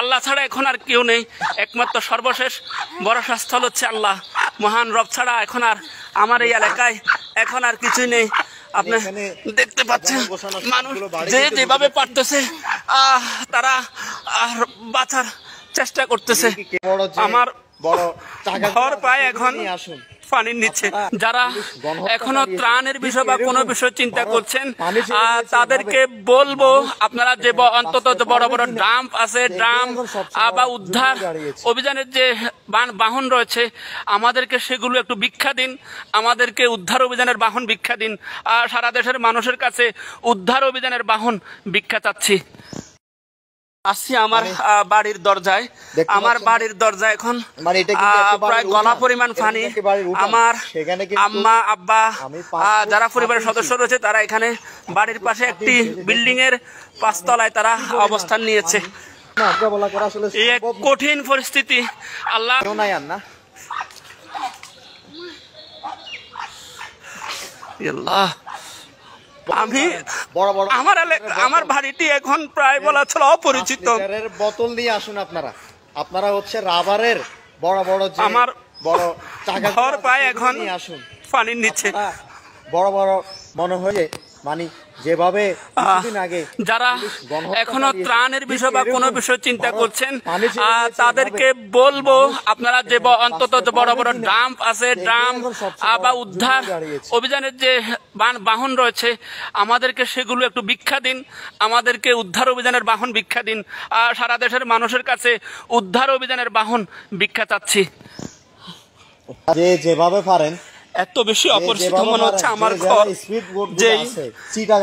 আল্লাহ ছাড়া এখন আর কেউ নেই, একমাত্র সর্বশেষ ভরসাস্থল হচ্ছে আল্লাহ, মহান রব ছাড়া এখন আর আমার এই এলাকায় এখন আর কিছুই নেই। আপনি দেখতে পাচ্ছেন মানুষ যে যেভাবে পারতেছে তারা বাঁচার চেষ্টা করতেছে। আমার ঘর প্রায় এখন পানির নিচে। যারা এখনো ত্রাণের বিষয় বা কোনো বিষয় চিন্তা করছেন তাদেরকে বলবো, আপনারা যে অন্তত বড় বড় ড্রাম আছে, ড্রাম বা উদ্ধার অভিযানের যে বাহন রয়েছে আমাদেরকে সেগুলো একটু ভিক্ষা দিন, আমাদেরকে উদ্ধার অভিযানের বাহন ভিক্ষা দিন। সারা দেশের মানুষের কাছে উদ্ধার অভিযানের বাহন ভিক্ষা চাচ্ছি। আসছি আমার বাড়ির দরজায়, আমার বাড়ির দরজায় এখন প্রায় গলা পরিমাণ পানি। আমার আম্মা আব্বা যারা পরিবারের সদস্য রয়েছে তারা এখানে বাড়ির পাশে একটি বিল্ডিং এর ৫ তলায় তারা অবস্থান নিয়েছে। এই এক কঠিন পরিস্থিতি। আল্লাহ আমি আমার বাড়িটি এখন প্রায় বলা চলে অপরিচিত। বোতল নিয়ে আসুন আপনারা, আপনারা হচ্ছে রাবারের বড় বড় আমার বড় ঘর প্রায় এখন আসুন পানির নিচে। বড় বড় মনে হয় মানে যেভাবে যারা এখনো ত্রাণের বিষয় বা কোনো বিষয় চিন্তা করছেন তাদেরকে বলবো, আপনারা যে অন্তত বড় বড় ড্রাম আছে, ড্রাম বা উদ্ধার অভিযানের যে বাহন রয়েছে আমাদেরকে সেগুলো একটু ভিক্ষা দিন, আমাদেরকে উদ্ধার অভিযানের বাহন ভিক্ষা দিন। সারা দেশের মানুষের কাছে উদ্ধার অভিযানের বাহন ভিক্ষা চাচ্ছি। যেভাবে পারেন এত বেশি অপরিচিত মনে হচ্ছে আমার ঘর, যে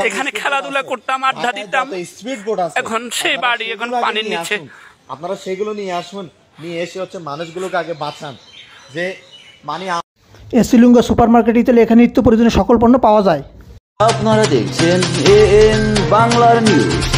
এখানে খেলাধুলা করতাম, আড্ডা দিতাম, এখন সেই বাড়ি এখন পানির নিচে। আপনারা সেগুলো নিয়ে আসুন, নিয়ে এসে হচ্ছে মানুষগুলোকে আগে বাঁচান। যে মানে এসিলুঙ্গা সুপার মার্কেট ইতালি, এখানে নিত্য প্রয়োজনীয় সকল পণ্য পাওয়া যায়। আপনারা দেখছেন AN বাংলার নিউজ।